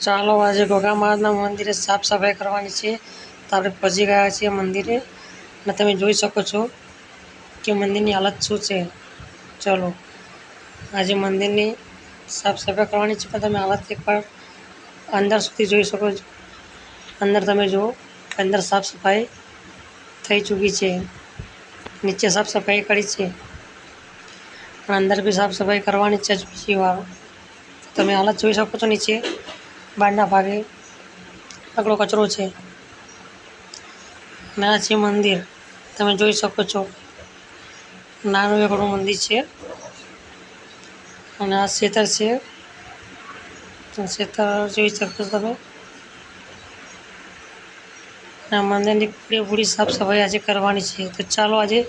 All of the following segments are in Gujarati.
ચાલો આજે ઘોઘા મહાદેવના મંદિરે સાફ સફાઈ કરવાની છે. તો આપણે પહોંચી ગયા છીએ મંદિરે અને તમે જોઈ શકો છો કે મંદિરની હાલત શું છે. ચલો આજે મંદિરની સાફ સફાઈ કરવાની છે. પણ તમે હાલત એકવાર અંદર સુધી જોઈ શકો છો. અંદર તમે જુઓ અંદર સાફ સફાઈ થઈ ચૂકી છે. નીચે સાફ સફાઈ કરી છે અને અંદર બી સાફ સફાઈ કરવાની છે બીજી વાર. તમે હાલત જોઈ શકો છો. નીચે બહારના ભાગે આટલો કચરો છે અને આ છે મંદિર. તમે જોઈ શકો છો નાનું એકડું મંદિર છે અને આ ખેતર છે. ખેતર જોઈ શકો છો તમે. આ મંદિરની પૂરેપૂરી સાફ સફાઈ આજે કરવાની છે. તો ચાલો આજે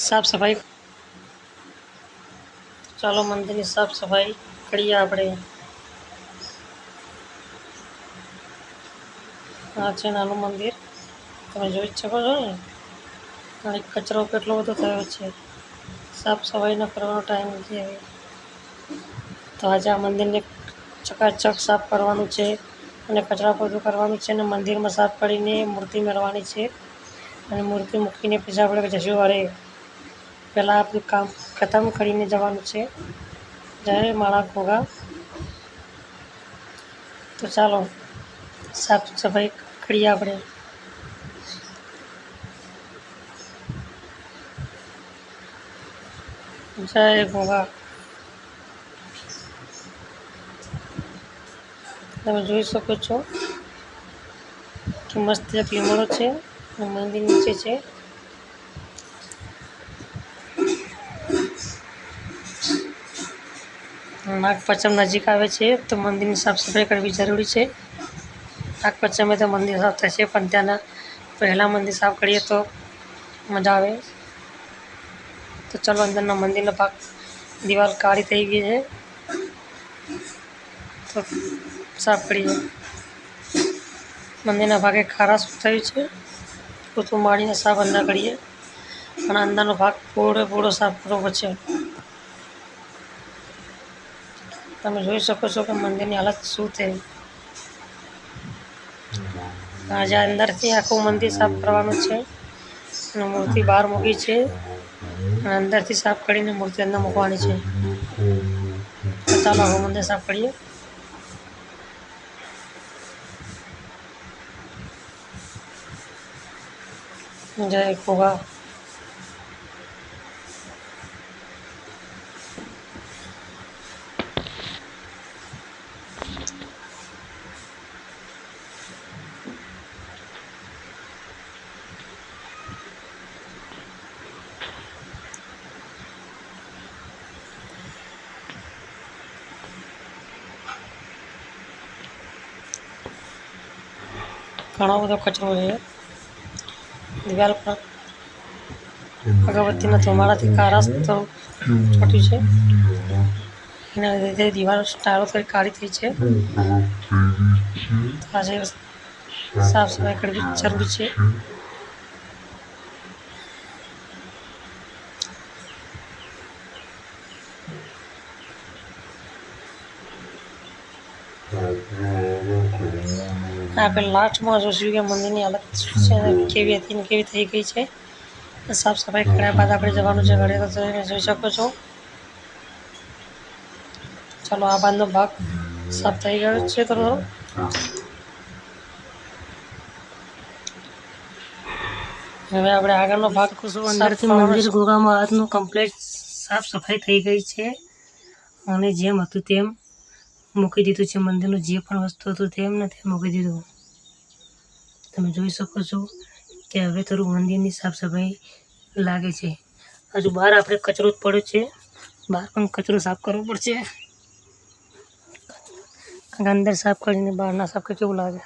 સાફ સફાઈ મંદિરની સાફ સફાઈ કરીએ આપણે. આ છે નાનું મંદિર. તમે જોઈ જ શકો છો ને અને કચરો કેટલો બધો થયો છે. સાફ સફાઈ ન કરવાનો ટાઈમ નથી હવે. તો આજે આ મંદિરને ચકાચક સાફ કરવાનું છે અને કચરા પોતું કરવાનું છે અને મંદિરમાં સાફ કરીને મૂર્તિ મેળવવાની છે અને મૂર્તિ મૂકીને પછી આપણે જઈશું ઘરે. પહેલાં આપણું કામ ખતમ કરીને જવાનું છે. જય માણા ઘોઘા. તો ચાલો સાફ સફાઈ કરીએ આપણે. જય ઘોઘા. તમે જોઈ શકો છો કે મસ્ત એક લીમડો છે અને મંદિર નીચે છે. નાગપંચમ નજીક આવે છે તો મંદિરની સાફ સફાઈ કરવી જરૂરી છે. નાગપંચમે તો મંદિર સાફ થશે પણ ત્યાંના પહેલાં મંદિર સાફ કરીએ તો મજા આવે. તો ચાલો અંદરના મંદિરનો ભાગ દિવાલ કાળી થઈ ગઈ છે તો સાફ કરીએ. મંદિરના ભાગે ખારાશ થયું છે. પોતું મારીને સાફ અંદર કરીએ અને અંદરનો ભાગ પૂરો સાફ કરવો પડશે. તમે જોઈ શકો છો કે મંદિરની હાલત શું થઈ. આજે અંદરથી આખું મંદિર સાફ કરવાનું છે અને મૂર્તિ બહાર મૂકી છે અને અંદરથી સાફ કરીને મૂર્તિ અંદર મૂકવાની છે. તો ચાલો આખું મંદિર સાફ કરીએ. જય ઘોઘા. ઘણો બધો કચરો છે દિવાલ પર. અગરબત્તીના ધુમાડાથી ખારાશ તો ચોટ્યું છે. એના લીધે દિવાલ ટાળો થોડી કાળી થઈ છે. તો આજે સાફ સફાઈ કરવી જરૂરી છે. આપણે લાસ્ટમાં જોશું કે મંદિરની હાલત શું છે કેવી હતી ને કેવી થઈ ગઈ છે. સાફ સફાઈ કર્યા બાદ આપણે જવાનું છે ઘરે. તો તમે જોઈ શકો છો. ચાલો આ બાજુનો ભાગ સાફ થઈ ગયો છે થોડો. હવે આપણે આગળનો ભાગ અંદરથી મંદિર ઘોઘા મહાદેવનું કમ્પ્લીટ સાફ સફાઈ થઈ ગઈ છે અને જેમ હતું તેમ મૂકી દીધું છે. મંદિરનું જે પણ વસ્તુ હતું તેમને તેમ મૂકી દીધું. તમે જોઈ શકો છો કે હવે થોડું મંદિરની સાફ સફાઈ લાગે છે. હજુ બહાર આપણે કચરો જ પડ્યો છે. બહાર પણ કચરો સાફ કરવો પડશે. અંદર સાફ કરીને બહાર ના સાફ કરી કેવું લાગે.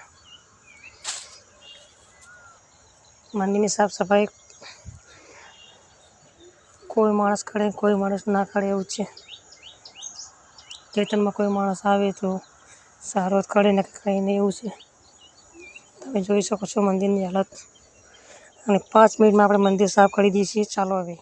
મંદિરની સાફ સફાઈ કોઈ માણસ કરે કોઈ માણસ ના કરે એવું છે. ખેતરમાં કોઈ માણસ આવે તો સારો કરે ને કંઈ નહીં એવું છે. તમે જોઈ શકો છો મંદિરની હાલત અને 5 મિનિટમાં આપણે મંદિર સાફ કરી દઈએ છીએ. ચાલો હવે